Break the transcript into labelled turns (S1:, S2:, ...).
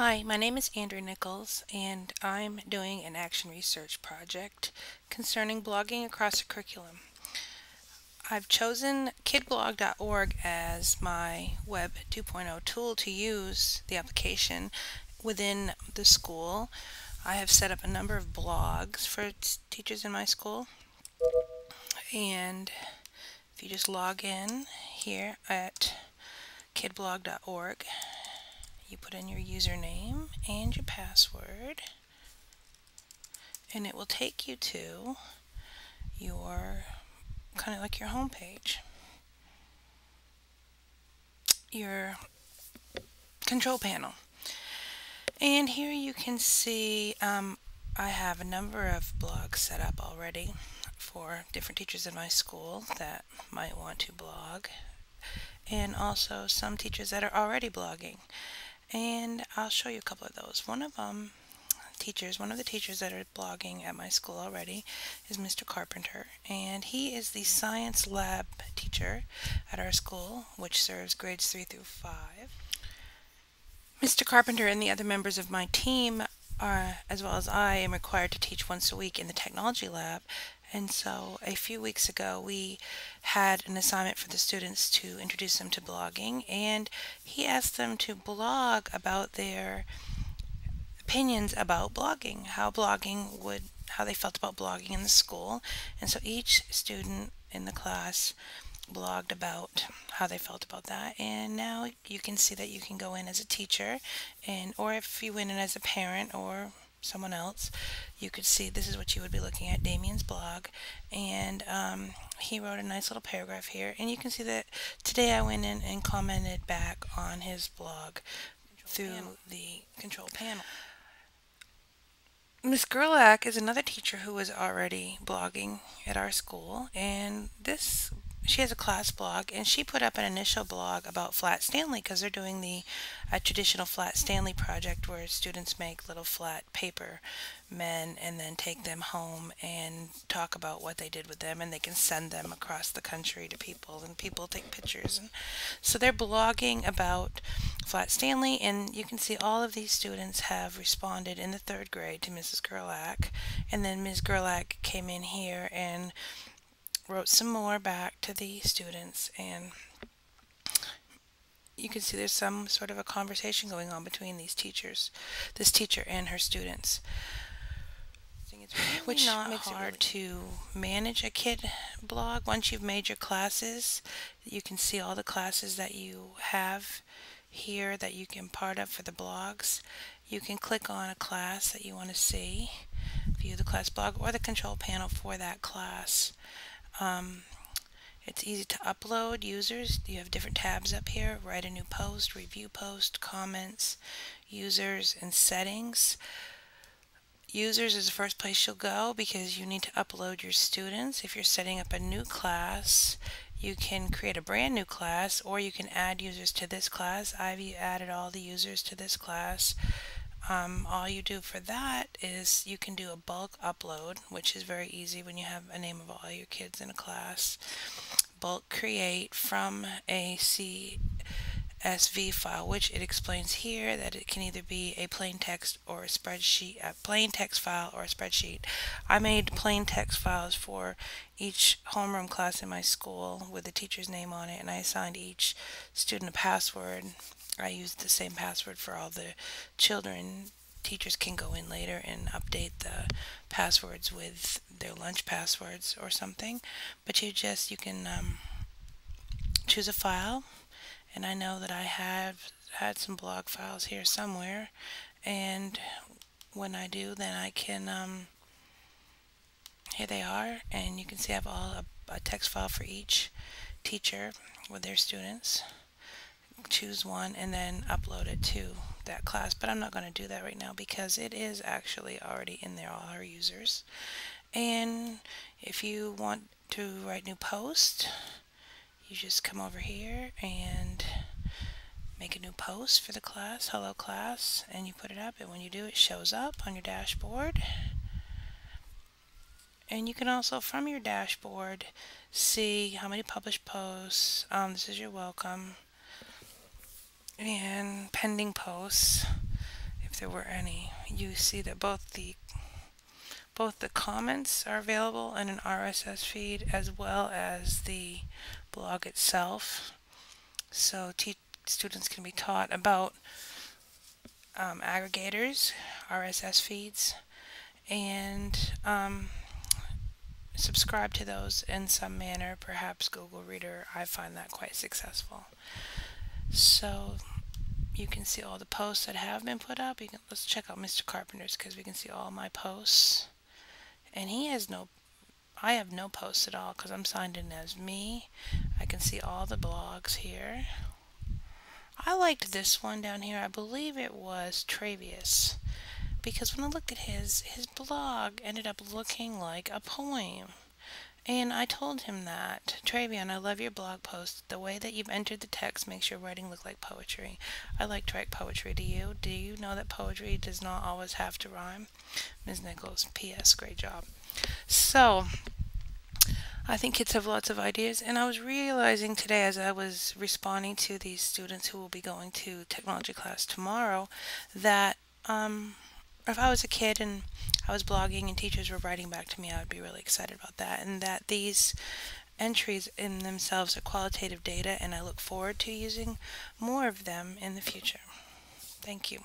S1: Hi, my name is Andrew Nichols, and I'm doing an action research project concerning blogging across the curriculum. I've chosen kidblog.org as my Web 2.0 tool to use the application within the school. I have set up a number of blogs for teachers in my school, and if you just log in here at kidblog.org, you put in your username and your password, and it will take you to your kind of like your home page, your control panel. And here you can see I have a number of blogs set up already for different teachers in my school that might want to blog, and also some teachers that are already blogging. And I'll show you a couple of those. One of the teachers that are blogging at my school already is Mr. Carpenter, and he is the science lab teacher at our school, which serves grades 3 through 5. Mr. Carpenter and the other members of my team as well as I, am required to teach once a week in the technology lab. And so a few weeks ago we had an assignment for the students to introduce them to blogging, and he asked them to blog about their opinions about blogging, how they felt about blogging in the school. And so each student in the class blogged about how they felt about that. And now you can see that you can go in as a teacher, and or if you went in as a parent or someone else, you could see this is what you would be looking at, Damien's blog. And he wrote a nice little paragraph here, and you can see that today I went in and commented back on his blog through the control panel. Miss Gerlach is another teacher who was already blogging at our school, and she has a class blog, and she put up an initial blog about Flat Stanley because they're doing the traditional Flat Stanley project where students make little flat paper men and then take them home and talk about what they did with them, and they can send them across the country to people, and people take pictures. And so they're blogging about Flat Stanley, and you can see all of these students have responded in the 3rd grade to Mrs. Gerlach, and then Ms. Gerlach came in here and wrote some more back to the students, and you can see there's some sort of a conversation going on between this teacher and her students, which makes it hard to manage a kid blog. Once you've made your classes, you can see all the classes that you have here that you can part of for the blogs. You can click on a class that you want to see, view the class blog or the control panel for that class. It's easy to upload users. You have different tabs up here: write a new post, review post, comments, users, and settings. Users is the first place you'll go because you need to upload your students. If you're setting up a new class, you can create a brand new class, or you can add users to this class. I've added all the users to this class. All you do for that is you can do a bulk upload, which is very easy when you have a name of all your kids in a class. Bulk create from a CSV file, which it explains here that it can either be a plain text or a spreadsheet, a plain text file or a spreadsheet. I made plain text files for each homeroom class in my school with the teacher's name on it, and I assigned each student a password. I used the same password for all the children. Teachers can go in later and update the passwords with their lunch passwords or something, but you can choose a file, and I know that I have had some blog files here somewhere, and when I do, then I can here they are, and you can see I have a text file for each teacher with their students. Choose one and then upload it to that class, but I'm not going to do that right now because it is actually already in there, all our users. And if you want to write new post, you just come over here and make a new post for the class, hello class, and you put it up, and when you do, it shows up on your dashboard. And you can also, from your dashboard, see how many published posts. This is your welcome and pending posts, if there were any. You see that both the comments are available in an RSS feed as well as the blog itself. So students can be taught about aggregators, RSS feeds, and subscribe to those in some manner, perhaps Google Reader. I find that quite successful. So you can see all the posts that have been put up. Let's check out Mr. Carpenter's because we can see all my posts. And I have no posts at all because I'm signed in as me. I can see all the blogs here. I liked this one down here. I believe it was Travius, because when I looked at his blog ended up looking like a poem. And I told him that, Travian, I love your blog post. The way that you've entered the text makes your writing look like poetry. I like to write poetry. Do you? Do you know that poetry does not always have to rhyme? Ms. Nichols, P.S. Great job. So, I think kids have lots of ideas, and I was realizing today as I was responding to these students who will be going to technology class tomorrow that if I was a kid and I was blogging and teachers were writing back to me, I would be really excited about that, and that these entries in themselves are qualitative data, and I look forward to using more of them in the future. Thank you.